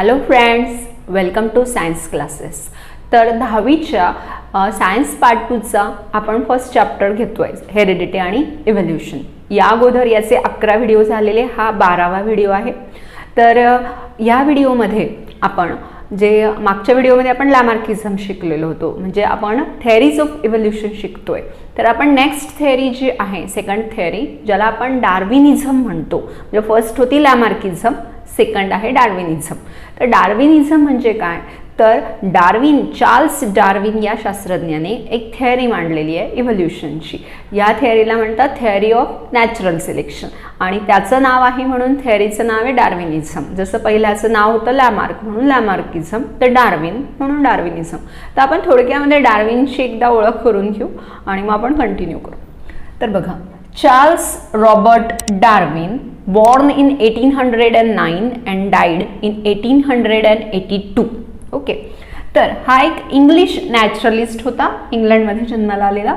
Hello friends, welcome to science classes. तर 10वीच्या science part 2चा आपण फर्स्ट चॅप्टर घेतोय, हेरिडिटी आणि इव्होल्यूशन. या अगोदर याचे 11 व्हिडिओ झालेले, हा 12वा व्हिडिओ आहे. तर या व्हिडिओमध्ये आपण जे मागच्या व्हिडिओमध्ये आपण लॅमार्किझम शिकलेलो होतो, म्हणजे आपण थेअरीज ऑफ इव्होल्यूशन शिकतोय. तर आपण नेक्स्ट थेअरी जी आहे, सेकंड थेअरी, ज्याला आपण डार्विनिझम म्हणतो. म्हणजे फर्स्ट होती लॅमार्किझम, सेकंड आहे डार्विनिझम. तर डार्विनिझम म्हणजे काय, तर चार्ल्स डार्विन या शास्त्रज्ञाने एक थेअरी मांडलेली आहे इव्होल्यूशनची. या थेअरीला म्हणतात थेअरी ऑफ नॅचरल सिलेक्शन, आणि त्याचं नाव आहे म्हणून थेअरीचं नाव आहे डार्विनिझम. जसं पहिल्याचं नाव होतं लॅमार्क म्हणून लॅमार्किझम, तर डार्विन म्हणून डार्विनिझम. तर आपण थोडक्यामध्ये डार्विनची एकदा ओळख करून घेऊ आणि मग आपण कंटिन्यू करू. तर बघा, Charles Robert Darwin, born in 1809 and died in 1882. Okay, तर हा एक इंग्लिश नॅचरलिस्ट होता, इंग्लंडमध्ये जन्माला आलेला.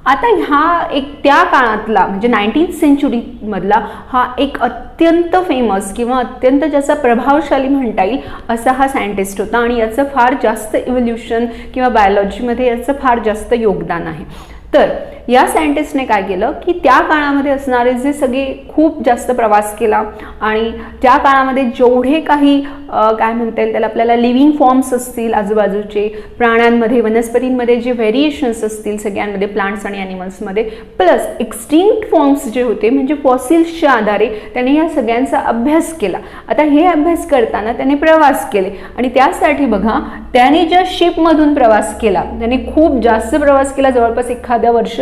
आता हा एक त्या काळातला म्हणजे 19th सेंचुरी मधला हा एक अत्यंत फेमस किंवा अत्यंत ज्याचा प्रभावशाली म्हणता येईल असा हा सायंटिस्ट होता, आणि याचं फार जास्त इव्होल्यूशन किंवा बायोलॉजीमध्ये याचं फार जास्त योगदान आहे. तर या सायंटिस्टने काय केलं की त्या काळामध्ये असणारे जे सगळे खूप जास्त प्रवास केला, आणि त्या काळामध्ये जेवढे काही काय म्हणता येईल त्याला आपल्याला लिव्हिंग फॉर्म्स असतील, आजूबाजूचे प्राण्यांमध्ये वनस्पतींमध्ये जे व्हेरिएशन्स असतील सगळ्यांमध्ये, प्लांट्स आणि ॲनिमल्समध्ये, प्लस एक्सटिंक्ट फॉर्म्स जे होते म्हणजे फॉसिल्सच्या आधारे त्याने या सगळ्यांचा अभ्यास केला. आता हे अभ्यास करताना त्याने प्रवास केले, आणि त्यासाठी बघा त्याने ज्या शिपमधून प्रवास केला, त्याने खूप जास्त प्रवास केला, जवळपास एखाद्या वर्ष.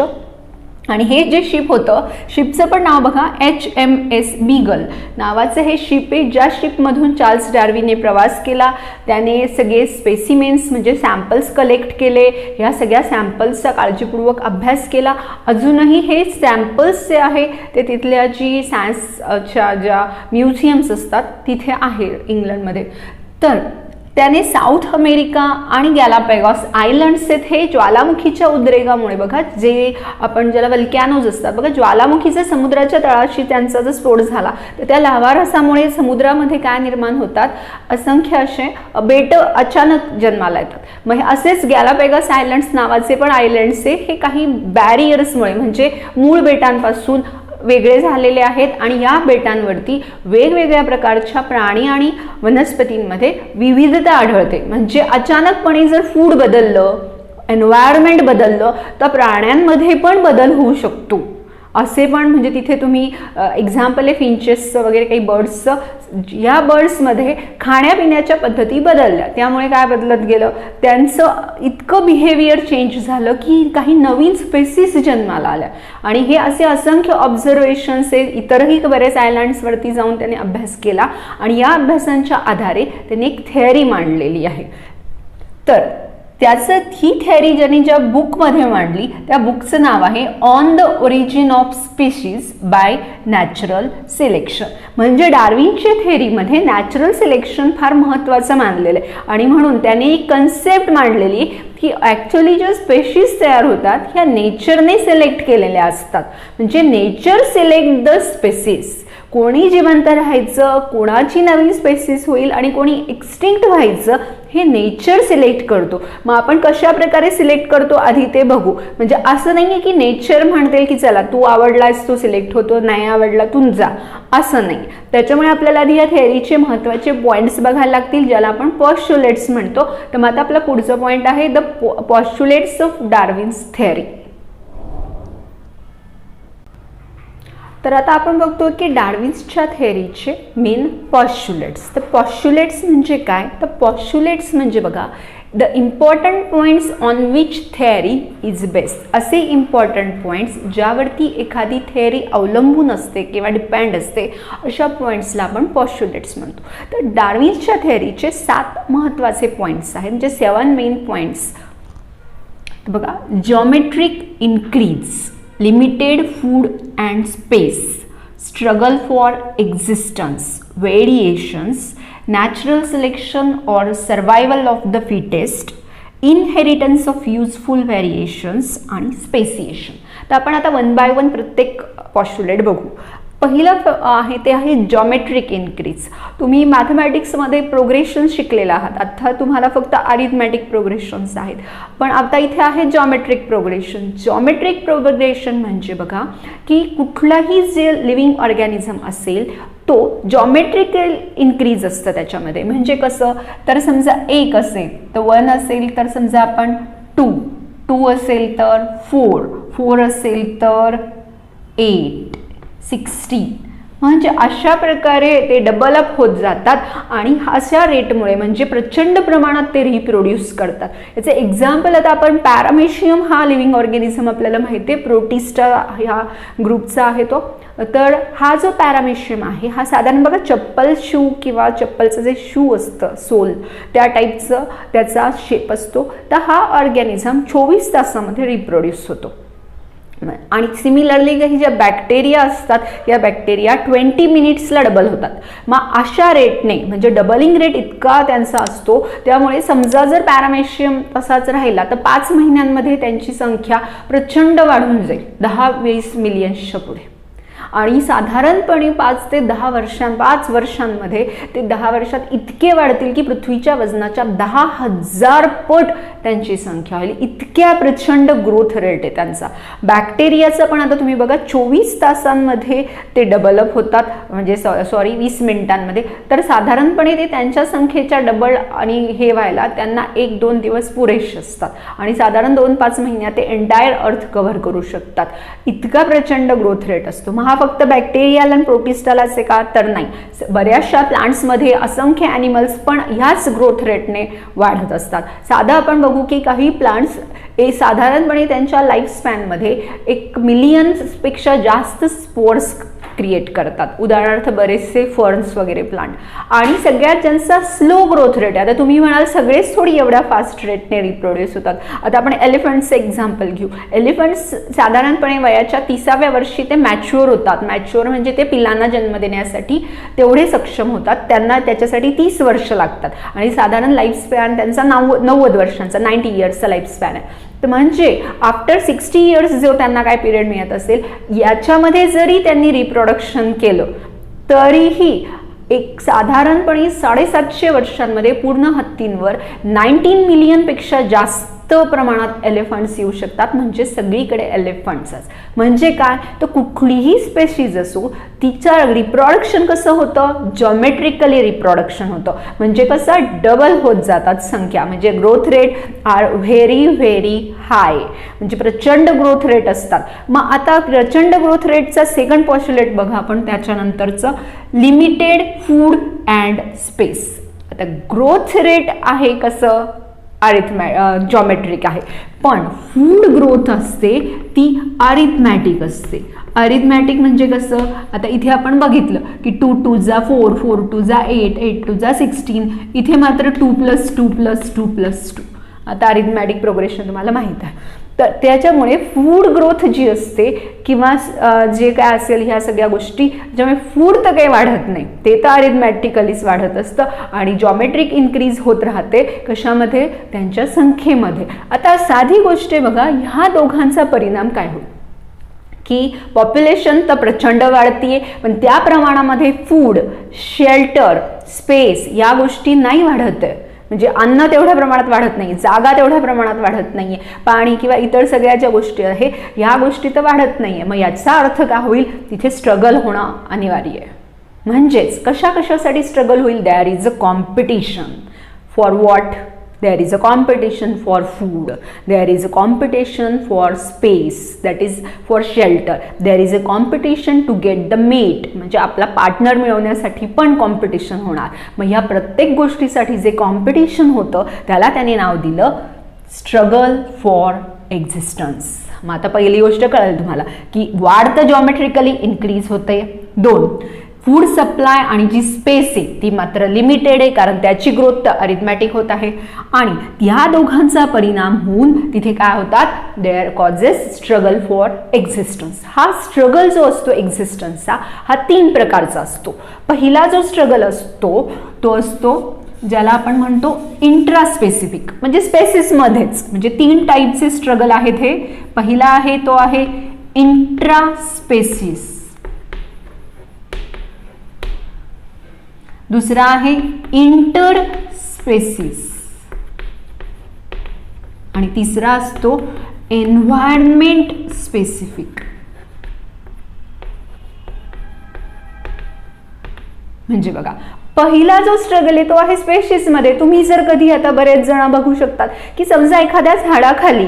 आणि हे जे शिप होतं, शिपचं पण नाव बघा, HMS बीगल नावाचं हे शिप आहे. ज्या शिपमधून चार्ल्स डार्विनने प्रवास केला, त्याने सगळे स्पेसिमेन्स म्हणजे सॅम्पल्स कलेक्ट केले. ह्या सगळ्या सॅम्पल्सचा काळजीपूर्वक अभ्यास केला. अजूनही हे सॅम्पल्स जे आहे ते तिथल्या जी सायन्सच्या ज्या म्युझियम्स असतात तिथे आहे इंग्लंडमध्ये. तर त्याने साऊथ अमेरिका आणि गॅलापॅगॉस आयलंड्स हे ज्वालामुखीच्या उद्रेकामुळे, बघा जे आपण ज्याला वल्कॅनोज असतात बघा, ज्वालामुखीचे समुद्राच्या तळाशी त्यांचा जर स्फोट झाला तर त्या लाव्हारसामुळे समुद्रामध्ये काय निर्माण होतात, असंख्य असे बेट अचानक जन्माला येतात. मग असेच गॅलापॅगॉस आयलंड्स नावाचे पण आयलंड्स हे काही बॅरियर्समुळे म्हणजे मूळ बेटांपासून वेगळे झालेले आहेत, आणि या बेटांवरती वेगवेगळ्या प्रकारच्या प्राणी आणि वनस्पतींमध्ये विविधता आढळते. म्हणजे अचानकपणे जर फूड बदललं, एन्व्हायरमेंट बदललं, तर प्राण्यांमध्ये पण बदल होऊ शकतो. असे पण म्हणजे तिथे तुम्ही एक्झाम्पल आहे फिंचेसचं वगैरे काही बर्ड्सचं. या बर्ड्समध्ये खाण्यापिण्याच्या पद्धती बदलल्या, त्यामुळे काय बदलत गेलं, त्यांचं इतकं बिहेवियर चेंज झालं की काही नवीन स्पेसिस जन्माला आल्या. आणि हे असे असंख्य ऑब्झर्वेशन्स आहेत. इतरही बरेच आयलँड्सवरती जाऊन त्याने अभ्यास केला, आणि या अभ्यासांच्या आधारे त्यांनी एक थेअरी मांडलेली आहे. तर त्याचं ही थेअरी ज्यांनी ज्या बुकमध्ये मांडली त्या बुकचं नाव आहे on the origin of species bye natural selection. म्हणजे डार्विनच्या थेअरीमध्ये नॅचरल सिलेक्शन फार महत्त्वाचं मानलेलं आहे, आणि म्हणून त्याने एक कन्सेप्ट मांडलेली की ॲक्च्युली ज्या स्पेशीज तयार होतात ह्या नेचरने सिलेक्ट केलेल्या असतात. म्हणजे नेचर सिलेक्ट द स्पेसीस. कोणी जिवंत राहायचं, कोणाची नवीन स्पेसीस होईल आणि कोणी एक्सटिंक्ट व्हायचं हे नेचर सिलेक्ट करतो. मग आपण कशा प्रकारे सिलेक्ट करतो आधी ते बघू. म्हणजे असं नाही आहे की नेचर म्हणते की चला तू आवडलास तू सिलेक्ट होतो, नाही आवडला तू जा, असं नाही. त्याच्यामुळे आपल्याला आधी या थेअरीचे महत्त्वाचे पॉईंट्स बघायला लागतील, ज्याला आपण पॉस्च्युलेट्स म्हणतो. तर मग आता आपला पुढचा पॉईंट आहे द पॉस्च्युलेट्स ऑफ डार्विन्स थेअरी. तर आता आपण बघतो की डार्विन्सच्या थेअरीचे मेन पॉस्च्युलेट्स. तर पॉस्च्युलेट्स म्हणजे काय, तर पॉस्च्युलेट्स म्हणजे बघा the important points on which theory is based. असे इम्पॉर्टंट पॉईंट्स ज्यावरती एखादी थेअरी अवलंबून असते किंवा डिपेंड असते, अशा पॉईंट्सला आपण पॉस्च्युलेट्स म्हणतो. तर डार्विन्सच्या थेअरीचे 7 महत्त्वाचे पॉईंट्स आहेत, म्हणजे 7 मेन पॉईंट्स. बघा, geometric increase, limited food and space, struggle for existence, variations, natural selection or survival of the fittest, inheritance of useful variations आणि speciation. तर आपण आता वन बाय वन प्रत्येक पॉस्च्युलेट बघू. पहिलं आहे ते आहे जॉमेट्रिक इन्क्रीज. तुम्ही मॅथमॅटिक्समध्ये प्रोग्रेशन शिकलेला आहात, आता तुम्हाला फक्त अरिथमॅटिक प्रोग्रेशन्स आहेत, पण आता इथे आहे जॉमेट्रिक प्रोग्रेशन. जॉमेट्रिक प्रोग्रेशन म्हणजे बघा की कुठलाही जे लिव्हिंग ऑर्गॅनिझम असेल तो जॉमेट्रिकल इन्क्रीज असतं त्याच्यामध्ये. म्हणजे कसं, तर समजा 1 असेल तर 1 असेल तर समजा आपण 2 असेल तर 4 असेल तर 8, 16, म्हणजे अशा प्रकारे ते डबल अप होत जातात आणि अशा रेटमुळे म्हणजे प्रचंड प्रमाणात ते रिप्रोड्यूस करतात. याचे एक्झाम्पल आता आपण पॅरामेशियम हा लिव्हिंग ऑर्गॅनिझम आपल्याला माहिती आहे, प्रोटिस्टा ह्या ग्रुपचा आहे तो. तर हा जो पॅरामेशियम आहे हा साधारण बघा चप्पल शू किंवा चप्पलचं जे शू असतं सोल त्या टाईपचं त्याचा शेप असतो. तर हा ऑर्गॅनिझम 24 तासामध्ये रिप्रोड्यूस होतो. आणि सिमिलरली काही ज्या बॅक्टेरिया असतात या बॅक्टेरिया 20 मिनिट्सला डबल होतात. मग अशा रेटने म्हणजे डबलिंग रेट इतका त्यांचा असतो, त्यामुळे समजा जर पॅरामेशियम तसाच राहिला तर 5 महिन्यांमध्ये त्यांची संख्या प्रचंड वाढून जाईल 10-20 मिलियन्सच्या पुढे. आणि साधारणपणे 5 ते 10 वर्षांमध्ये ते 10 वर्षात इतके वाढतील की पृथ्वीच्या वजनाच्या 10,000 पट त्यांची संख्या होईल. इतक्या प्रचंड ग्रोथ रेट आहे त्यांचा. बॅक्टेरियाचं पण आता तुम्ही बघा 24 तासांमध्ये ते डेव्हलप होतात, म्हणजे 20 मिनिटांमध्ये. तर साधारणपणे ते त्यांच्या संख्येच्या डबल आणि हे व्हायला त्यांना 1-2 दिवस पुरेसे असतात आणि साधारण 2-5 महिन्यात ते एंटायर अर्थ कव्हर करू शकतात. इतका प्रचंड ग्रोथ रेट असतो. मग हा फक्त बॅक्टेरियाला आणि प्रोटिस्टालाच आहे का, तर नाही, बऱ्याचशा प्लांट्समध्ये असंख्य ॲनिमल्स पण ह्याच ग्रोथ रेटने वाढत असतात. साधं आपण बघू की काही प्लांट्स साधारणपणे त्यांच्या लाईफ स्पॅनमध्ये 1 मिलियनपेक्षा जास्त स्पोर्स क्रिएट करतात. उदाहरणार्थ बरेचसे फर्न्स वगैरे प्लांट. आणि सगळ्यात जास्त स्लो ग्रोथ रेट आहे. आता तुम्ही म्हणाल सगळेच थोडी एवढ्या फास्ट रेटने रिप्रोड्यूस होतात. आता आपण एलिफंट्सचं एक्झाम्पल घेऊ. एलिफंट्स साधारणपणे वयाच्या 30व्या वर्षी ते मॅच्युअर होतात. मॅच्युअर म्हणजे ते पिलांना जन्म देण्यासाठी तेवढे सक्षम होतात. त्यांना त्याच्यासाठी 30 वर्ष लागतात आणि साधारण लाईफ स्पॅन त्यांचा 90 वर्षांचा 90 इयर्सचा लाईफ स्पॅन आहे. तर म्हणजे आफ्टर 60 इयर्स जो त्यांना काय पिरियड मिळत असेल याच्यामध्ये जरी त्यांनी रिप्रोडक्शन केलं तरीही एक साधारणपणे 750 वर्षांमध्ये पूर्ण हत्तींवर 19 मिलियनपेक्षा जास्त प्रमाणात एलिफंट्स येऊ शकतात. म्हणजे सगळीकडे एलिफंट्सच. म्हणजे काय, तर कुठलीही स्पेशीज असो तिचं रिप्रोडक्शन कसं होतं, जॉमेट्रिकली रिप्रोडक्शन होतं. म्हणजे कसं डबल होत जातात संख्या. म्हणजे growth rate are very very high, म्हणजे प्रचंड ग्रोथ रेट असतात. मग आता प्रचंड ग्रोथ रेटचा सेकंड पॉस्ट्युलेट बघा आपण त्याच्यानंतरचं, लिमिटेड फूड अँड स्पेस. आता ग्रोथ रेट आहे कसं, जॉमेट्रिक आहे, पण फूड ग्रोथ असते ती अरिथमॅटिक असते. अरिथमॅटिक म्हणजे कसं, आता इथे आपण बघितलं की 2 2 जा 4, 4 2 जा 8, 8 2 जा 16. इथे मात्र 2 + 2 + 2 + 2. आता अरिथमॅटिक प्रोग्रेशन तुम्हाला माहीत आहे. तर त्याच्यामुळे फूड ग्रोथ जी असते किंवा जे काय असेल ह्या सगळ्या गोष्टी, ज्यामुळे फूड तर काही वाढत नाही, ते तर अरिथमॅटिकलीच वाढत असतं आणि जॉमेट्रिक इन्क्रीज होत राहते. कशामध्ये, त्यांच्या संख्येमध्ये. आता साधी गोष्ट आहे बघा, ह्या दोघांचा परिणाम काय होईल की पॉप्युलेशन तर प्रचंड वाढतीये, पण त्या प्रमाणामध्ये फूड, शेल्टर, स्पेस या गोष्टी नाही वाढत आहे. म्हणजे अन्न तेवढ्या प्रमाणात वाढत नाही, जागा तेवढ्या प्रमाणात वाढत नाहीये, पाणी किंवा इतर सगळ्या ज्या गोष्टी आहे ह्या गोष्टी तर वाढत नाहीये. मग याचा अर्थ काय होईल, तिथे स्ट्रगल होणं अनिवार्य आहे. म्हणजेच कशासाठी स्ट्रगल होईल, there is a competition for what, there is a competition for food, there is a competition for space, that is for shelter, there is a competition to get the mate, म्हणजे आपला partner मिळवण्यासाठी पण competition होणार. मग ह्या प्रत्येक गोष्टीसाठी जे कॉम्पिटिशन होतं त्याला त्याने नाव दिलं स्ट्रगल फॉर एक्झिस्टन्स. मग आता पहिली गोष्ट कळेल तुम्हाला की वाढ तर जॉमेट्रिकली इन्क्रीज होते. 2, फूड सप्लाय आणि जी स्पेस आहे ती मात्र लिमिटेड आहे, कारण त्याची ग्रोथ तर अरिथमॅटिक होत आहे. आणि ह्या दोघांचा परिणाम होऊन तिथे काय होतात, there causes struggle for existence. हा स्ट्रगल जो असतो एक्झिस्टन्सचा हा 3 प्रकारचा असतो. पहिला जो स्ट्रगल असतो तो असतो ज्याला आपण म्हणतो इंट्रास्पेसिफिक, म्हणजे स्पेसिसमध्येच. म्हणजे 3 टाईपचे स्ट्रगल आहेत हे. पहिला आहे तो आहे इंट्रास्पेसिस. दुसरा आहे इंटर स्पेसिस आणि तिसरा असतो एन्व्हायरमेंट स्पेसिफिक. म्हणजे बघा, पहिला जो स्ट्रगल आहे तो आहे स्पेसिसमध्ये. तुम्ही जर कधी, आता बरेच जण बघू शकतात की समजा एखाद्या झाडाखाली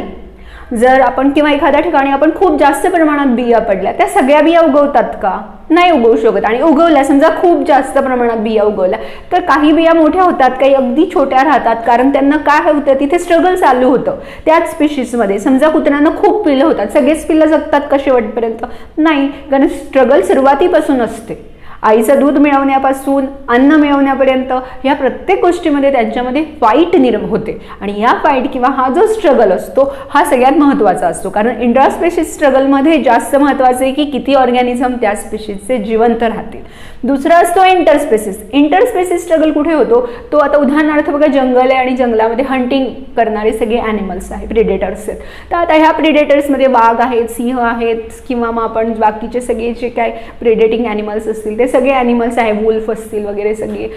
जर आपण किंवा एखाद्या ठिकाणी आपण खूप जास्त प्रमाणात बिया पडल्या, त्या सगळ्या बिया उगवतात का? नाही उगवू शकत. आणि उगवल्या, समजा खूप जास्त प्रमाणात बिया उगवल्या, तर काही बिया मोठ्या होतात, काही अगदी छोट्या राहतात, कारण त्यांना काय होतं, तिथे स्ट्रगल चालू होतं त्याच स्पेसिसमध्ये. समजा कुत्र्यांना खूप पिल्लं होतात, सगळेच पिल्लं जगतात का शेवटपर्यंत? नाही, कारण स्ट्रगल सुरुवातीपासून असते. आईचं दूध मिळवण्यापासून अन्न मिळवण्यापर्यंत या प्रत्येक गोष्टीमध्ये त्यांच्यामध्ये फाईट निर्माण होते. आणि या फाईट किंवा हा जो स्ट्रगल असतो हा सगळ्यात महत्त्वाचा असतो, कारण इंट्रास्पेसिस स्ट्रगलमध्ये जास्त महत्त्वाचं आहे की किती ऑर्गॅनिझम त्या स्पेसिसचे जिवंत राहतील. दुसरा असतो इंटरस्पेसिस. इंटरस्पेसिस स्ट्रगल कुठे होतो? तो आता उदाहरणार्थ बघा, जंगल आहे आणि जंगलामध्ये हंटिंग करणारे सगळे ॲनिमल्स आहेत, प्रिडेटर्स आहेत. तर आता ह्या प्रिडेटर्समध्ये वाघ आहेत, सिंह आहेत, किंवा मग आपण बाकीचे सगळे जे काय प्रिडेटिंग ॲनिमल्स असतील ते सगळे ॲनिमल्स आहे, वुल्फ असतील वगैरे सगळे.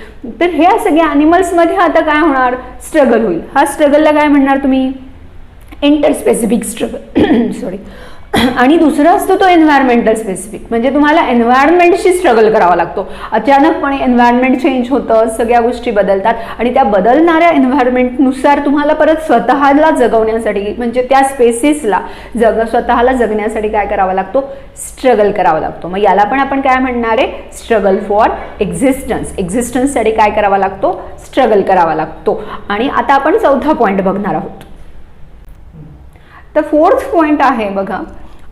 तर ह्या सगळ्या ॲनिमल्समध्ये आता काय होणार? स्ट्रगल होईल. हा स्ट्रगलला काय म्हणणार तुम्ही? Interspecific struggle. सॉरी. आणि दुसरा असतो तो एन्व्हायरमेंटल स्पेसिफिक. म्हणजे तुम्हाला एन्व्हायरमेंटशी स्ट्रगल करावा लागतो. अचानकपणे एन्व्हायरमेंट चेंज होतं, सगळ्या गोष्टी बदलतात आणि त्या बदलणाऱ्या एन्व्हायरमेंटनुसार तुम्हाला परत स्वतःला जगवण्यासाठी, म्हणजे त्या स्पेसिसला स्वतःला जगण्यासाठी काय करावा लागतो? स्ट्रगल करावा लागतो. मग याला पण आपण काय म्हणणार आहे? Struggle for existence. एक्झिस्टन्ससाठी काय करावा लागतो? स्ट्रगल करावा लागतो. आणि आता आपण चौथा पॉईंट बघणार आहोत. तर फोर्थ पॉईंट आहे बघा,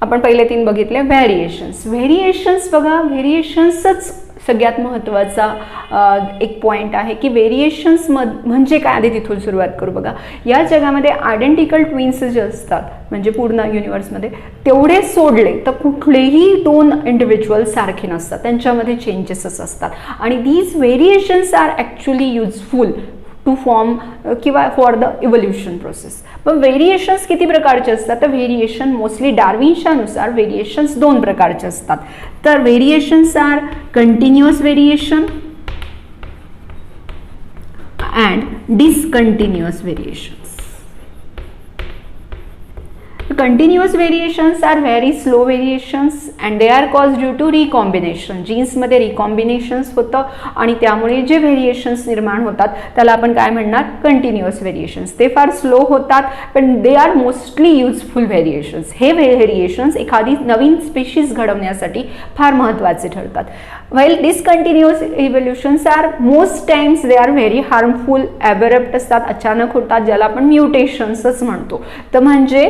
आपण पहिले 3 बघितले, व्हेरिएशन्स. व्हेरिएशन्स बघा, व्हेरिएशन्सच सगळ्यात महत्त्वाचा एक पॉईंट आहे की व्हेरिएशन्स म्हणजे काय? आधी तिथून सुरुवात करू. बघा, या जगामध्ये आयडेंटिकल ट्विन्स जे असतात, म्हणजे पूर्ण युनिवर्समध्ये तेवढे सोडले तर कुठलेही 2 इंडिव्हिज्युअल सारखे नसतात, त्यांच्यामध्ये चेंजेसच असतात. आणि these variations are actually useful to form किंवा फॉर द इव्होल्युशन प्रोसेस. पण व्हेरिएशन्स किती प्रकारचे असतात? तर व्हेरिएशन मोस्टली डार्विनच्या नुसार व्हेरिएशन्स 2 प्रकारचे असतात. तर variations are continuous variation and discontinuous variations. Continuous variations are very slow variations and they are caused due to recombination. जीन्समध्ये रिकॉम्बिनेशन्स होतं आणि त्यामुळे जे व्हेरिएशन्स निर्माण होतात त्याला आपण काय म्हणणार? Continuous variations. ते फार स्लो होतात पण they are mostly useful variations. हे व्हेरिएशन्स एखादी नवीन स्पेशीज घडवण्यासाठी फार महत्त्वाचे ठरतात. while discontinuous evolutions are most times they are very harmful, abrupt असतात, अचानक होतात, ज्याला आपण म्युटेशन्सच म्हणतो. तर म्हणजे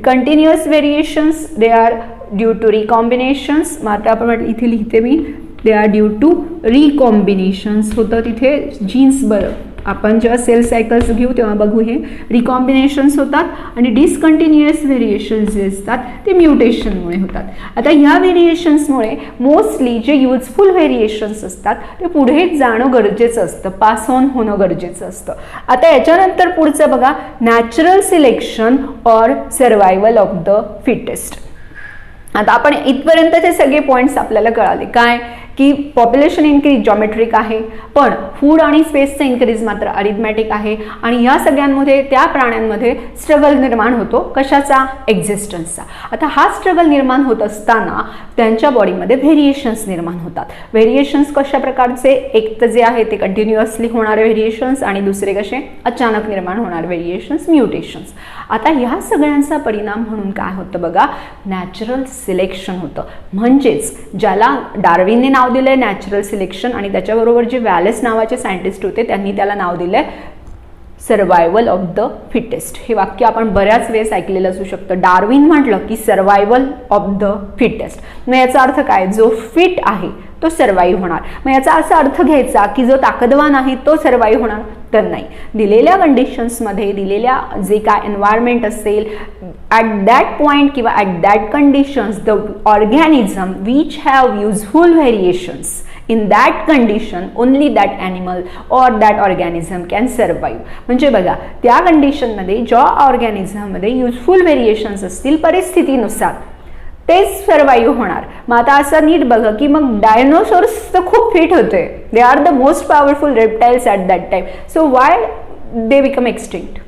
continuous variations they are due to recombinations. मात्र आपण म्हटलं इथे लिहिते मी, they are due to recombinations होतं तिथे जीन्स. बरं, आपण जेव्हा सेल सायकल्स घेऊ तेव्हा बघू, हे रिकॉम्बिनेशन्स होतात. आणि डिसकंटिन्युअस व्हेरिएशन्स जे असतात ते म्युटेशनमुळे होतात. आता ह्या व्हेरिएशन्समुळे मोस्टली जे युजफुल व्हेरिएशन्स असतात ते पुढे जाणं गरजेचं असतं, पास ऑन होणं गरजेचं असतं. आता याच्यानंतर पुढचं बघा, natural selection or survival of the fittest. आता आपण इथपर्यंतचे सगळे पॉईंट्स आपल्याला कळाले. काय की पॉप्युलेशन इन्क्रीज जॉमेट्रिक आहे, पण फूड आणि स्पेसचं इन्क्रीज मात्र अरिथमॅटिक आहे. आणि या सगळ्यांमध्ये त्या प्राण्यांमध्ये स्ट्रगल निर्माण होतो. कशाचा? एक्झिस्टन्सचा. आता हा स्ट्रगल निर्माण होत असताना त्यांच्या बॉडीमध्ये व्हेरिएशन्स निर्माण होतात. व्हेरिएशन्स कशा प्रकारचे? एक तर जे आहे ते कंटिन्युअसली होणारे व्हेरिएशन्स आणि दुसरे कसे? अचानक निर्माण होणारे व्हेरिएशन्स, म्युटेशन्स. आता ह्या सगळ्यांचा परिणाम म्हणून काय होतं बघा, नॅचरल सिलेक्शन होतं. म्हणजेच ज्याला डार्विनने नाव दिलंय नॅचरल सिलेक्शन, आणि त्याच्याबरोबर जे वॅलेस नावाचे सायंटिस्ट होते त्यांनी त्याला नाव दिलंय सर्वायवल ऑफ द फिटेस्ट. हे वाक्य आपण बऱ्याच वेळेस ऐकलेलं असू शकतं. डार्विन म्हटलं की सर्वायवल ऑफ द फिटेस्ट. मग याचा अर्थ काय? जो फिट आहे तो सर्वाईव्ह होणार. मग याचा असा अर्थ घ्यायचा की जो ताकदवान आहे तो सर्वाईव्ह होणार? तर नाही. दिलेल्या कंडिशन्समध्ये, दिलेल्या जे काय एन्व्हायरमेंट असेल, ॲट दॅट पॉईंट किंवा at that conditions the organism which have useful variations, in that condition only that animal or that organism can survive. म्हणजे बघा, त्या कंडिशनमध्ये ज्या ऑर्गॅनिझममध्ये युजफुल व्हेरिएशन्स असतील परिस्थितीनुसार, तेच सर्वाईव्ह होणार. मग आता असं नीट बघा की मग डायनोसॉर्स तर खूप फिट होते, they are the most powerful reptiles at that time, so Y they become extinct?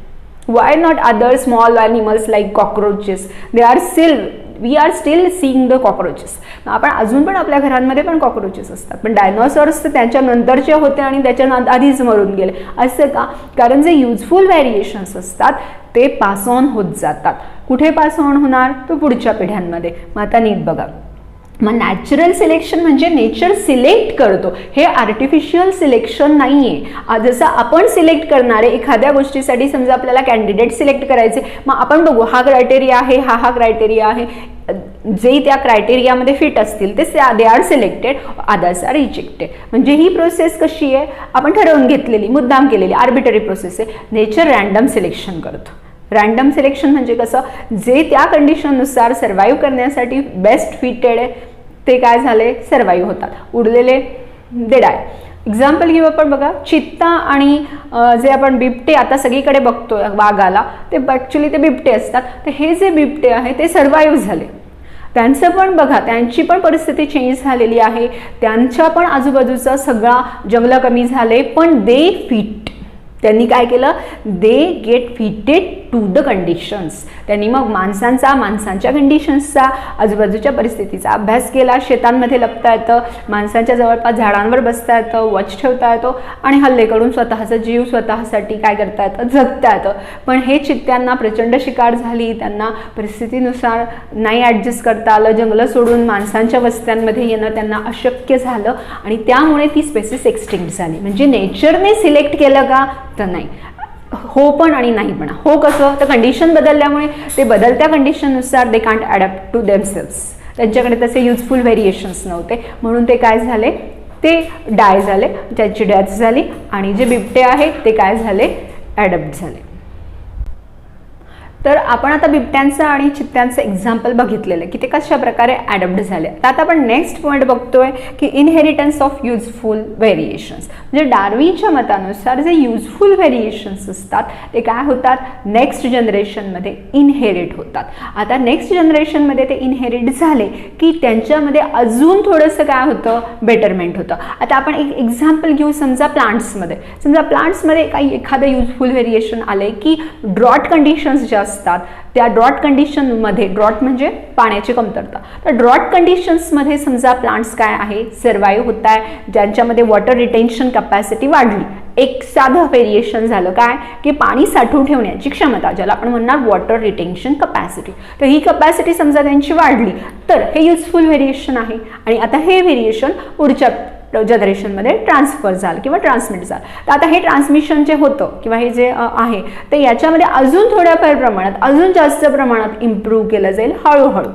Why not other small animals like cockroaches? We are still seeing the cockroaches. आपण अजून पण आपल्या घरांमध्ये पण कॉकरोचेस असतात, पण डायनोसॉर्स तर त्याच्या नंतरचे होते आणि त्याच्या आधीच मरून गेले. असं का? कारण जे युजफुल व्हेरिएशन्स असतात ते पास ऑन होत जातात. कुठे पास ऑन होणार? तो पुढच्या पिढ्यांमध्ये. मग आता नीट बघा, मग नॅचरल सिलेक्शन म्हणजे नेचर सिलेक्ट करतो, हे आर्टिफिशियल सिलेक्शन नाही आहे. जसं आपण सिलेक्ट करणारे एखाद्या गोष्टीसाठी, समजा आपल्याला कॅन्डिडेट सिलेक्ट करायचे, मग आपण बघू हा क्रायटेरिया आहे, हा क्रायटेरिया आहे, जे त्या क्रायटेरियामध्ये फिट असतील ते they are selected, others are rejected. म्हणजे ही प्रोसेस कशी आहे? आपण ठरवून घेतलेली, मुद्दाम केलेली आर्बिटरी प्रोसेस आहे. नेचर रँडम सिलेक्शन करतो. रँडम सिलेक्शन म्हणजे कसं? जे त्या कंडिशननुसार सर्व्हाइव्ह करण्यासाठी बेस्ट फिटेड आहे ते काय झाले? सर्व्हाइव्ह होतात. उरलेले दे डाय. एक्झाम्पल घेऊ आपण, बघा चित्ता आणि जे आपण बिबटे आता सगळीकडे बघतोय वाघाला, ते ॲक्च्युली ते बिबटे असतात. तर हे जे बिबटे आहे ते सर्व्हाइव्ह झाले. त्यांचं पण बघा, त्यांची पण परिस्थिती चेंज झालेली आहे, त्यांच्या पण आजूबाजूचा सगळा जंगलं कमी झाले, पण दे फिट. त्यांनी काय केलं? They get fitted to the conditions. त्यांनी मग माणसांच्या कंडिशन्सचा, आजूबाजूच्या परिस्थितीचा अभ्यास केला. शेतांमध्ये लपता येतं, माणसांच्या जवळपास झाडांवर बसता येतं, वॉच ठेवता येतो आणि हल्ले करून स्वतःचा जीव स्वतःसाठी काय करता येतं? जगता येतं. पण हे चित्त्यांना प्रचंड शिकार झाली, त्यांना परिस्थितीनुसार नाही ॲडजस्ट करता आलं, जंगलं सोडून माणसांच्या वस्त्यांमध्ये येणं त्यांना अशक्य झालं आणि त्यामुळे ती स्पेसिस एक्सटिंक्ट झाली. म्हणजे नेचरने सिलेक्ट केलं का? तर नाही. हो पण आणि नाही पण. हो कसं? तर कंडिशन बदलल्यामुळे ते बदलत्या कंडिशननुसार they can't adapt to themselves. त्यांच्याकडे तसे युजफुल व्हेरिएशन्स नव्हते, म्हणून ते काय झाले? ते डाय झाले, त्यांची डेथ झाली. आणि जे बिबटे आहेत ते काय झाले? ॲडॅप्ट झाले. तर आपण आता बिबट्यांचं आणि चित्त्यांचं एक्झाम्पल बघितलेलं की ते कशा प्रकारे ॲडॅप्ट झाले. आता आपण नेक्स्ट पॉईंट बघतोय की इनहेरिटन्स ऑफ युजफुल व्हेरिएशन्स. म्हणजे डार्विनच्या मतानुसार जे युजफुल व्हेरिएशन्स असतात ते काय होतात? नेक्स्ट जनरेशनमध्ये इनहेरिट होतात. आता नेक्स्ट जनरेशनमध्ये ते इनहेरिट झाले की त्यांच्यामध्ये अजून थोडंसं काय होतं? बेटरमेंट होतं. आता आपण एक एक्झाम्पल घेऊ. समजा प्लांट्समध्ये काही एखादं युजफुल व्हेरिएशन आले की ड्रॉट कंडिशन्स ज्या असतात त्या ड्रॉट कंडिशनमध्ये, ड्रॉट म्हणजे पाण्याची कमतरता, तर ड्रॉट कंडिशन्समध्ये समजा प्लांट्स काय आहे? सर्व्हाइव्ह होत आहे, ज्यांच्यामध्ये वॉटर रिटेन्शन कपॅसिटी वाढली. एक साधं व्हेरिएशन झालं काय? की पाणी साठवून ठेवण्याची क्षमता, ज्याला आपण म्हणणार वॉटर रिटेन्शन कपॅसिटी, तर ही कपॅसिटी समजा त्यांची वाढली, तर हे युजफुल व्हेरिएशन आहे. आणि आता हे व्हेरिएशन पुढच्या जनरेशनमध्ये ट्रान्सफर झालं किंवा ट्रान्समिट झालं. तर आता हे ट्रान्समिशन जे होतं किंवा हे जे आहे ते याच्यामध्ये अजून थोड्याफार प्रमाणात, अजून जास्त प्रमाणात इम्प्रूव्ह केलं जाईल हळूहळू.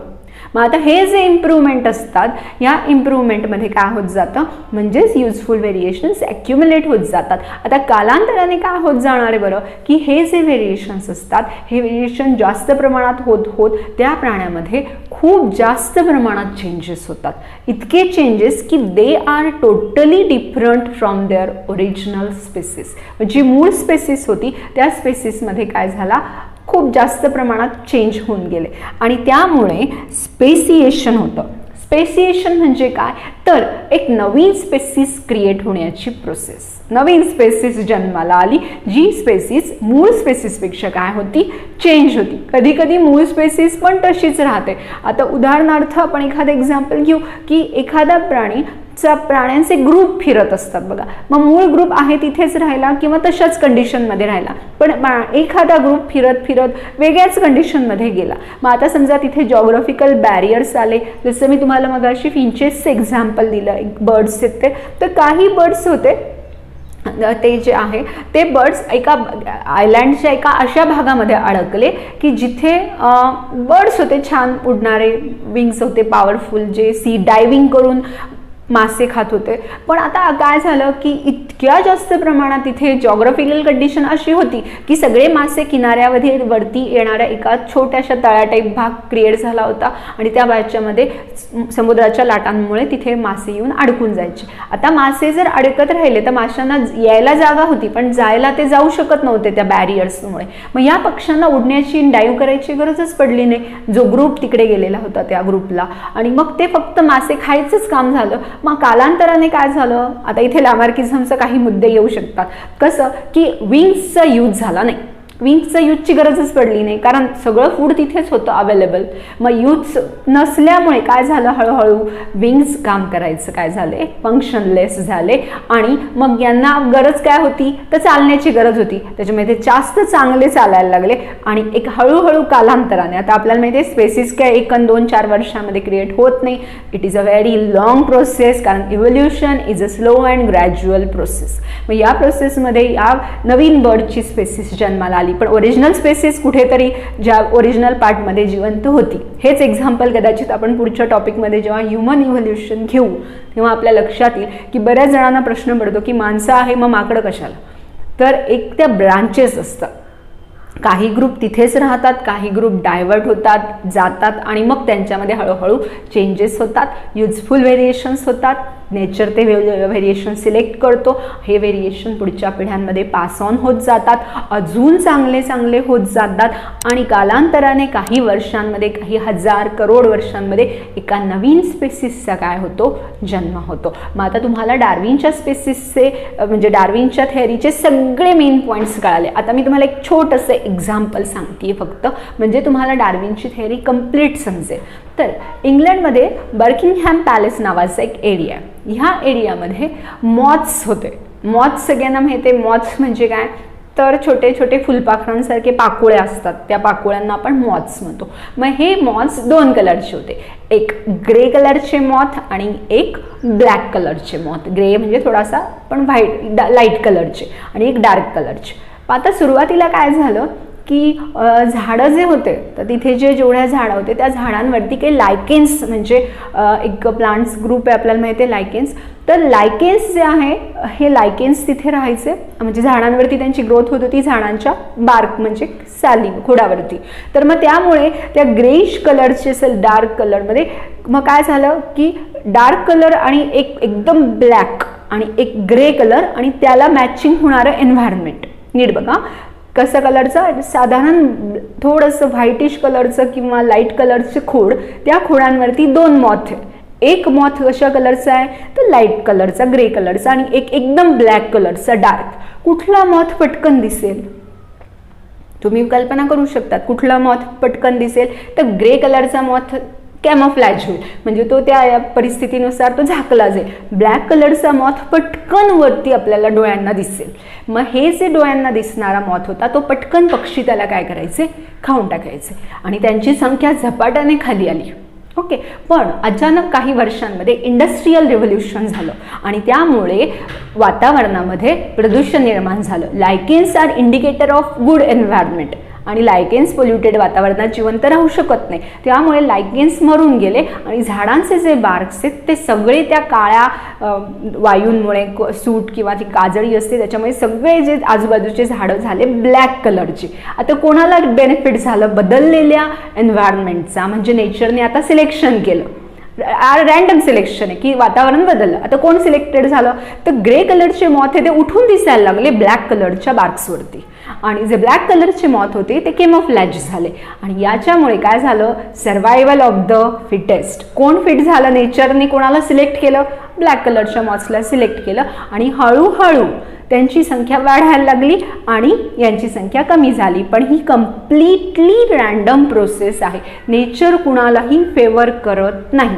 मग आता हे जे इम्प्रूव्हमेंट असतात, या इम्प्रूव्हमेंटमध्ये काय होत जातं? म्हणजेच युजफुल व्हेरिएशन्स ॲक्युम्युलेट होत जातात. आता कालांतराने काय होत जाणार आहे बरं? की हे जे व्हेरिएशन्स असतात हे व्हेरिएशन जास्त प्रमाणात होत त्या प्राण्यामध्ये खूप जास्त प्रमाणात चेंजेस होतात. इतके चेंजेस की they are totally different from their original species. जी मूळ स्पेसिस होती त्या स्पेसिसमध्ये काय झाला? खूप जास्त प्रमाणात चेंज होऊन गेले आणि त्यामुळे स्पेसिएशन होतं. स्पेसिएशन म्हणजे काय? तर एक नवीन स्पेसिस क्रिएट होण्याची प्रोसेस. नवीन स्पेसिस जन्माला आली, जी स्पेसिस मूळ स्पेसिसपेक्षा काय होती? चेंज होती. कधी कधी मूळ स्पेसिस पण तशीच राहते. आता उदाहरणार्थ आपण एखादं एक्झाम्पल घेऊ की एखादा प्राण्यांचे ग्रुप फिरत असतात बघा. मग मूळ ग्रुप आहे तिथेच राहिला किंवा तशाच कंडिशनमध्ये राहिला, पण एखादा ग्रुप फिरत वेगळ्याच कंडिशनमध्ये गेला. मग आता समजा तिथे जॉग्राफिकल बॅरियर्स आले, जसं मी तुम्हाला मगाशी फिंचेसचं एक्झाम्पल दिलं, एक बर्ड्स आहेत तर काही बर्ड्स होते ते जे आहे ते बर्ड्स एका आयलँडच्या एका अशा भागामध्ये अडकले की जिथे बर्ड्स होते छान उडणारे, विंग्स होते पॉवरफुल, जे सी डायव्हिंग करून मासे खात होते. पण आता काय झालं की इतक्या जास्त प्रमाणात तिथे जॉग्राफिकल कंडिशन अशी होती की सगळे मासे किनाऱ्यामध्ये वरती येणाऱ्या एका छोट्याशा तळ्या टाईप भाग क्रिएट झाला होता आणि त्या भागामध्ये समुद्राच्या लाटांमुळे तिथे मासे येऊन अडकून जायचे. आता मासे जर अडकत राहिले तर माशांना यायला जागा होती पण जायला ते जाऊ शकत नव्हते त्या बॅरियर्समुळे. मग या पक्ष्यांना उडण्याची डाईव्ह करायची गरजच पडली नाही. जो ग्रुप तिकडे गेलेला होता त्या ग्रुपला आणि मग ते फक्त मासे खायचंच काम झालं. मग कालांतराने काय झालं, आता इथे लॅमार्किझमचे काही मुद्दे येऊ शकतात. कसं की विंग्सचा यूज झाला नाही, विंग्सचा यूजची गरजच पडली नाही कारण सगळं फूड तिथेच होतं अवेलेबल. मग यूज नसल्यामुळे काय झालं, हळूहळू विंग्स काम करायचं काय झाले, फंक्शनलेस झाले आणि मग यांना गरज काय होती तर चालण्याची गरज होती. त्याच्यामुळे ते जास्त चांगले चालायला लागले आणि एक हळूहळू कालांतराने, आता आपल्याला माहिती आहे स्पेसिस काय 1 आणि 2 4 वर्षामध्ये क्रिएट होत नाही. It is a very long process कारण evolution is a slow and gradual process. मग या प्रोसेसमध्ये या नवीन बर्डची स्पेसिस जन्माला आली पण ओरिजिनल स्पेसिस कुठेतरी ज्या ओरिजिनल पार्टमध्ये जिवंत होती. हेच एक्झाम्पल कदाचित आपण पुढच्या टॉपिकमध्ये जेव्हा ह्युमन इव्होल्युशन घेऊ तेव्हा आपल्या लक्षात येईल की बऱ्याच जणांना प्रश्न पडतो की माणसं आहे मग माकडं कशाला. तर एक त्या ब्रांचेस असतात, काही ग्रुप तिथेच राहतात, काही ग्रुप डायव्हर्ट होतात जातात आणि मग त्यांच्यामध्ये हळूहळू चेंजेस होतात, युजफुल व्हेरिएशन्स होतात. नेचर ते व्हेरिएशन सिलेक्ट करतो, हे व्हेरिएशन पुढच्या पिढ्यांमध्ये पास ऑन होत जातात, अजून चांगले चांगले होत जातात आणि कालांतराने काही वर्षांमध्ये, काही हजार करोड वर्षांमध्ये एका नवीन स्पेसिसचा काय होतो, जन्म होतो. मग आता तुम्हाला डार्विनच्या स्पेसिसचे म्हणजे डार्विनच्या थेअरीचे सगळे मेन पॉईंट्स कळाले. आता मी तुम्हाला एक छोटंसं एक्झाम्पल सांगते फक्त, म्हणजे तुम्हाला डार्विनची थेअरी कंप्लीट समजेल. तर इंग्लंडमध्ये बर्किंगहॅम पॅलेस नावाचा एक एरिया आहे. ह्या एरियामध्ये मॉथ्स होते. मॉथ्स सगळ्यांना माहिती आहे, मॉथ्स म्हणजे काय तर छोटे छोटे फुलपाखरांसारखे पाकोळे असतात, त्या पाकोळ्यांना आपण मॉथ्स म्हणतो. मग हे मॉथ्स 2 कलरचे होते, एक ग्रे कलरचे मॉथ आणि एक ब्लॅक कलरचे मॉथ. ग्रे म्हणजे थोडासा पण व्हाईट लाईट कलरचे आणि एक डार्क कलरचे. आता सुरुवातीला काय झालं की झाडं जे होते तर तिथे जेवढ्या झाडं होते त्या झाडांवरती काही लायकेन्स म्हणजे एक प्लांट्स ग्रुप आहे आपल्याला माहिती आहे लायकेन्स. तर लायकेन्स जे आहे हे लायकेन्स तिथे राहायचे म्हणजे झाडांवरती त्यांची ग्रोथ होत होती झाडांच्या बार्क म्हणजे साली खोडावरती. तर मग त्यामुळे त्या ग्रेइश कलरचे असेल डार्क कलरमध्ये मग काय झालं की डार्क कलर आणि एक एकदम ब्लॅक आणि एक ग्रे कलर आणि त्याला मॅचिंग होणारं एन्व्हायरमेंट. नीट बघा कसं कलरचं, साधारण थोडंसं व्हाईटिश कलरचं किंवा लाईट कलरचं खोड, त्या खोडांवरती 2 मॉथ आहे. एक मॉथ कशा कलरचा आहे तर लाईट कलरचा ग्रे कलरचा आणि एक एकदम ब्लॅक कलरचा डार्क. कुठला मॉथ पटकन दिसेल तुम्ही कल्पना करू शकता, कुठला मॉथ पटकन दिसेल तर ग्रे कलरचा मॉथ कॅमोफ्लॅज होईल म्हणजे तो त्या परिस्थितीनुसार तो झाकला जाईल. ब्लॅक कलरचा मॉथ पटकन वरती आपल्याला डोळ्यांना दिसेल. मग हे जे डोळ्यांना दिसणारा मॉथ होता तो पटकन पक्षी त्याला काय करायचे, खाऊन टाकायचे आणि त्यांची संख्या झपाट्याने खाली आली. ओके. पण अचानक काही वर्षांमध्ये इंडस्ट्रियल रिव्होल्युशन झालं आणि त्यामुळे वातावरणामध्ये प्रदूषण निर्माण झालं. Lichens are indicator of good environment आणि लायकेन्स पोल्युटेड वातावरणात जिवंत राहू शकत नाही, त्यामुळे लायकेन्स मरून गेले आणि झाडांचे जे बार्क्स आहेत ते सगळे त्या काळ्या वायूंमुळे सूट किंवा ती काजळी असते त्याच्यामुळे सगळे जे आजूबाजूचे झाडं झाले ब्लॅक कलरची. आता कोणाला बेनिफिट झालं, बदललेल्या एन्व्हायरमेंटचा म्हणजे नेचरने आता सिलेक्शन केलं, रँडम सिलेक्शन आहे की वातावरण बदललं. आता कोण सिलेक्टेड झालं तर ग्रे कलरचे मॉथ आहे ते उठून दिसायला लागले ब्लॅक कलरच्या बार्क्सवरती आणि जे ब्लॅक कलरचे मॉथ होते ते केमोफ्लॅज झाले आणि याच्यामुळे काय झालं, सर्वायवल ऑफ द फिटेस्ट. कोण फिट झालं, नेचरने कोणाला सिलेक्ट केलं, ब्लॅक कलरच्या मॉथ्सला सिलेक्ट केलं आणि हळूहळू त्यांची संख्या वाढायला लागली आणि यांची संख्या कमी झाली. पण ही कम्प्लिटली रँडम प्रोसेस आहे, नेचर कुणालाही फेवर करत नाही,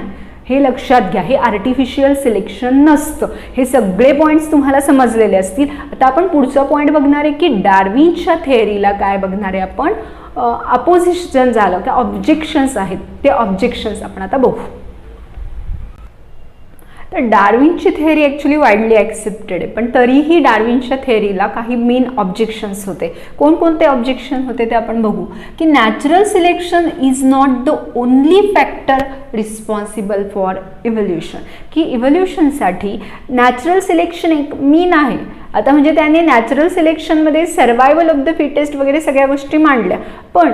हे लक्षात घ्या. हे आर्टिफिशियल सिलेक्शन नसतं. हे सगळे पॉईंट्स तुम्हाला समजलेले असतील. आता आपण पुढचा पॉईंट बघणार आहे की डार्विनच्या थेअरीला काय बघणार आहे आपण, अपोजिशन झालं की ऑब्जेक्शन्स आहेत, ते ऑब्जेक्शन्स आपण आता बघू. तर डार्विनची थेअरी ॲक्च्युली वाईडली ॲक्सेप्टेड आहे, पण तरीही डार्विनच्या थेअरीला काही मेन ऑब्जेक्शन्स होते. कोणकोणते ऑब्जेक्शन होते ते आपण बघू. की natural selection is not the only factor responsible for evolution, की इव्होल्युशनसाठी नॅचरल सिलेक्शन एक मीन आहे. आता म्हणजे त्याने नॅचरल सिलेक्शनमध्ये सर्वायवल ऑफ द फिटेस्ट वगैरे सगळ्या गोष्टी मांडल्या, पण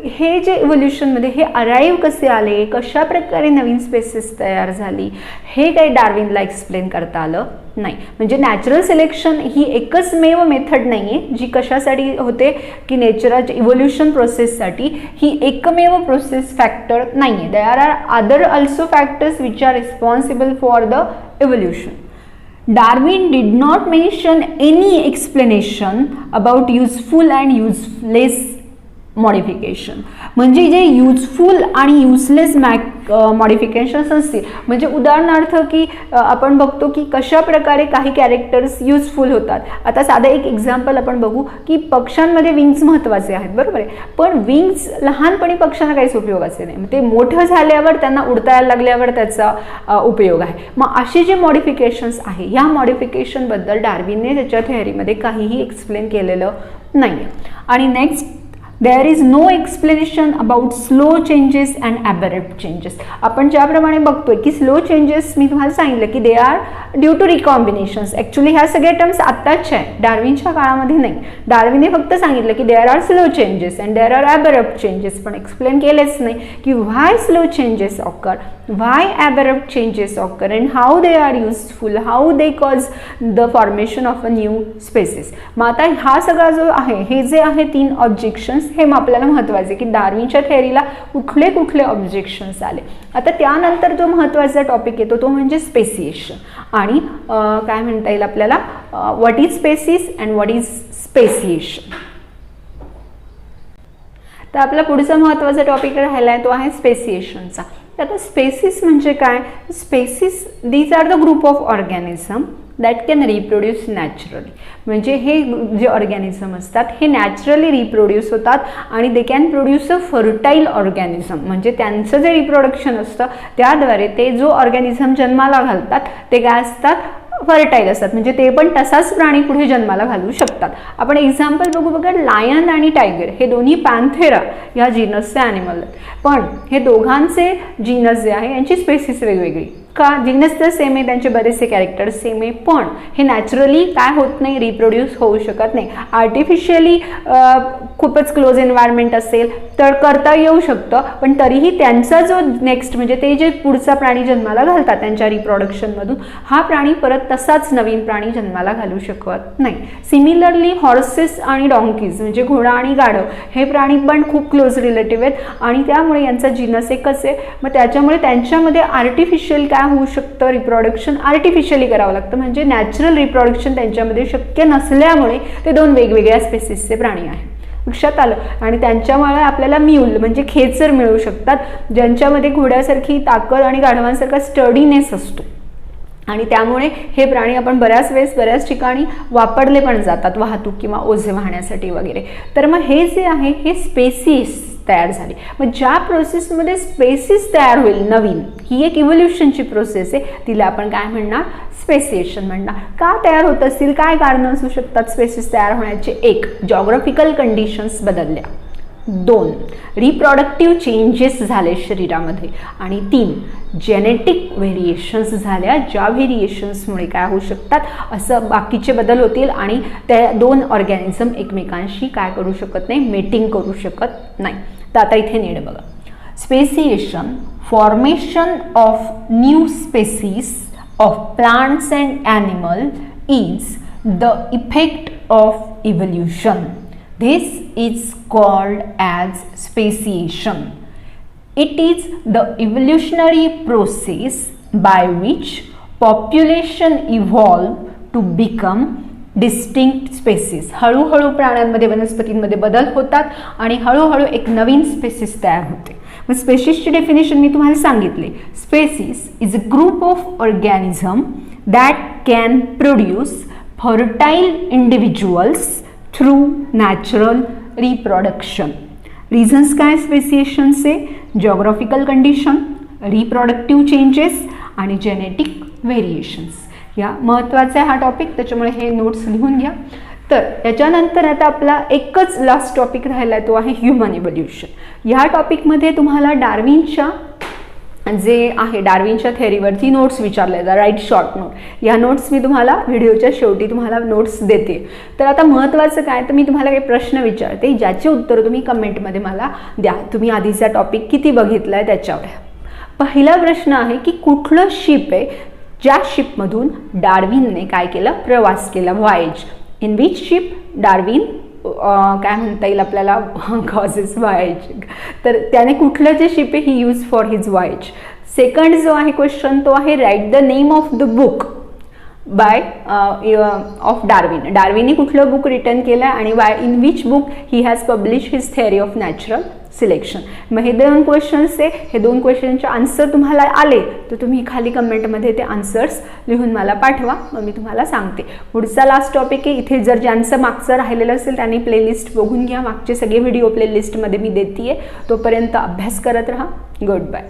हे जे इव्होल्युशनमध्ये हे अराईव्ह कसे आले, कशा प्रकारे नवीन स्पेसिस तयार झाली, हे काही डार्विनला एक्सप्लेन करता आलं नाही. म्हणजे नॅचरल सिलेक्शन ही एकच मेव मेथड नाही आहे जी कशासाठी होते, की नेचराच्या इव्होल्युशन प्रोसेससाठी ही एकमेव प्रोसेस फॅक्टर नाही आहे. There are other also factors which are responsible for the evolution. Darwin did not mention any explanation about useful and useless modification. म्हणजे जे युजफुल आणि युजलेस मॉडिफिकेशन्स असतील, म्हणजे उदाहरणार्थ की आपण बघतो की कशा प्रकारे काही कॅरेक्टर्स युजफुल होतात. आता साधं एक एक्झाम्पल आपण बघू की पक्ष्यांमध्ये विंग्स महत्त्वाचे आहेत, बरोबर आहे, पण विंग्स लहानपणी पक्ष्यांना काहीच उपयोगाचे नाही, ते मोठं झाल्यावर त्यांना उडता यायला लागल्यावर त्याचा उपयोग आहे. मग अशी जे मॉडिफिकेशन्स आहे, ह्या मॉडिफिकेशनबद्दल डार्विनने त्याच्या थेअरीमध्ये काहीही एक्सप्लेन केलेलं नाही. आणि next, there is no explanation about slow changes and abrupt changes. आपण ज्याप्रमाणे बघतोय की स्लो चेंजेस मी तुम्हाला सांगितलं की they are due to recombinations. Actually ह्या सगळ्या टर्म्स आत्ताच्या आहे, डार्विनच्या काळामध्ये नाही. डार्विनने फक्त सांगितलं की there are slow changes and there are abrupt changes, पण एक्सप्लेन केलेच नाही की why slow changes occur, why abrupt changes occur and how they are useful, how they cause the formation of a new species. मग आता हा सगळा जो आहे, हे जे आहे 3 ऑब्जेक्शन्स, हे आपल्याला महत्त्वाचे की डार्विनच्या थेअरीला कुठले कुठले ऑब्जेक्शन्स आले. आता त्यानंतर जो महत्त्वाचा टॉपिक येतो तो म्हणजे स्पेसिएशन. आणि काय म्हणता येईल आपल्याला, what is species and what is speciation. तर आपला पुढचा महत्त्वाचा टॉपिक राहिला आहे तो आहे स्पेसिएशनचा. आता स्पेसिस म्हणजे काय? Species these are the group of organism that can reproduce naturally. म्हणजे हे जे ऑर्गॅनिझम असतात हे नॅचरली रिप्रोड्यूस होतात आणि they can produce a fertile organism. म्हणजे त्यांचं जे रिप्रोडक्शन असतं त्याद्वारे ते जो ऑर्गॅनिझम जन्माला घालतात ते काय असतात, फर्टाईल असतात. म्हणजे ते पण तसाच प्राणी पुढे जन्माला घालू शकतात. आपण एक्झाम्पल बघू बघा, लायन आणि टायगर हे दोन्ही पॅन्थेरा या जीनसचे ॲनिमल आहेत, पण हे दोघांचे जीनस जे आहे यांची स्पेसिस वेगवेगळी. का? जीनस तर सेम आहे, त्यांचे बरेचसे कॅरेक्टर्स सेम आहे, पण हे नॅचरली काय होत नाही, रिप्रोड्यूस होऊ शकत नाही. आर्टिफिशियली खूपच क्लोज एन्व्हायरमेंट असेल तर करता येऊ शकतं, पण तरीही त्यांचा जो नेक्स्ट म्हणजे ते जे पुढचा प्राणी जन्माला घालतात त्यांच्या रिप्रोडक्शनमधून, हा प्राणी परत तसाच नवीन प्राणी जन्माला घालू शकत नाही. सिमिलरली हॉर्सेस आणि डॉंकीज म्हणजे घोडा आणि गाढव हे प्राणी पण खूप क्लोज रिलेटिव्ह आहेत आणि त्यामुळे यांचा जीनस एकच आहे. मग त्याच्यामुळे त्यांच्यामध्ये आर्टिफिशियल काय होऊ शकतं, रिप्रोडक्शन आर्टिफिशियली करावं लागतं. म्हणजे नॅचरल रिप्रोडक्शन त्यांच्यामध्ये शक्य नसल्यामुळे ते 2 वेगवेगळ्या स्पेसिसचे प्राणी आहेत. लक्षात आलं. आणि त्यांच्यामुळे आपल्याला म्यूल म्हणजे खेचर मिळू शकतात, ज्यांच्यामध्ये घोड्यासारखी ताकद आणि गाढवांसारखा स्टडीनेस असतो. आणि त्यामुळे हे प्राणी आपण बऱ्याच वेळेस बऱ्याच ठिकाणी वापरले पण जातात, वाहतूक किंवा ओझे वाहण्यासाठी वगैरे. तर मग हे जे आहे हे स्पेसिस तयार झाली. मग ज्या प्रोसेसमध्ये स्पेसिस तयार होईल नवीन, ही एक इव्होल्युशनची प्रोसेस आहे, तिला आपण काय म्हणणार, स्पेसिएशन म्हणणार. का तयार होत असतील, काय कारण असू शकतात स्पेसिस तयार होण्याचे? 1, जॉग्राफिकल कंडिशन्स बदलल्या. 2, रिप्रोडक्टिव्ह चेंजेस झाले शरीरामध्ये. आणि 3, जेनेटिक व्हेरिएशन्स झाल्या, ज्या व्हेरिएशन्समुळे काय होऊ शकतात, असं बाकीचे बदल होतील आणि त्या 2 ऑर्गॅनिझम एकमेकांशी काय करू शकत नाही, मेटिंग करू शकत नाही. तर आता इथे नीट बघा, speciation, formation of new species of plants and animal is the effect of evolution. This is called as speciation. It is the evolutionary process by which population evolve to become distinct species. हळूहळू प्राण्यांमध्ये वनस्पतींमध्ये बदल होतात आणि हळूहळू एक नवीन spaces तयार होते. मग स्पेसिसची डेफिनेशन मी तुम्हाला सांगितले. Species is a group of organism that can produce fertile individuals through natural reproduction. Reasons काय स्पेसिएशनचे? जॉग्राफिकल कंडिशन, रिप्रोडक्टिव्ह चेंजेस आणि जेनेटिक व्हेरिएशन्स. या महत्त्वाचा आहे हा टॉपिक, त्याच्यामुळे हे नोट्स लिहून घ्या. तर याच्यानंतर आता आपला एकच लास्ट टॉपिक राहिला आहे, तो आहे ह्युमन इव्होल्युशन. ह्या टॉपिकमध्ये तुम्हाला डार्विनच्या जे आहे डार्विनच्या थेअरीवरती नोट्स विचारले जातात, राईट शॉर्ट नोट. ह्या नोट्स मी तुम्हाला व्हिडिओच्या शेवटी तुम्हाला नोट्स देते. तर आता महत्त्वाचं काय, तर मी तुम्हाला काही प्रश्न विचारते, ज्याचे उत्तर तुम्ही कमेंटमध्ये मला द्या. तुम्ही आधीचा टॉपिक किती बघितला आहे त्याच्यावर. पहिला प्रश्न आहे की कुठलं शिप आहे ज्या शिपमधून डार्विनने काय केलं, प्रवास केला, व्हायेज. इन विच शिप डार्विन काय म्हणता येईल आपल्याला, कॉजेस व्हायेज. तर त्याने कुठलं जे शिप आहे he use for his voyage. Second जो आहे क्वेश्चन तो आहे write the name of the book by of Darwin. डार्विनने कुठलं बुक रिटर्न केलं आणि why in which book he has publish his theory of natural selection. मग हे 2 क्वेश्चन्स आहे. हे 2 क्वेश्चनचे आन्सर तुम्हाला आले तर तुम्ही खाली कमेंटमध्ये ते आन्सर्स लिहून मला पाठवा, मग मी तुम्हाला सांगते. पुढचा लास्ट टॉपिक आहे. इथे जर ज्यांचं मागचं राहिलेलं असेल त्यांनी प्लेलिस्ट बघून घ्या. मागचे सगळे व्हिडिओ प्लेलिस्टमध्ये मी देते आहे. तोपर्यंत अभ्यास करत राहा. Good bye.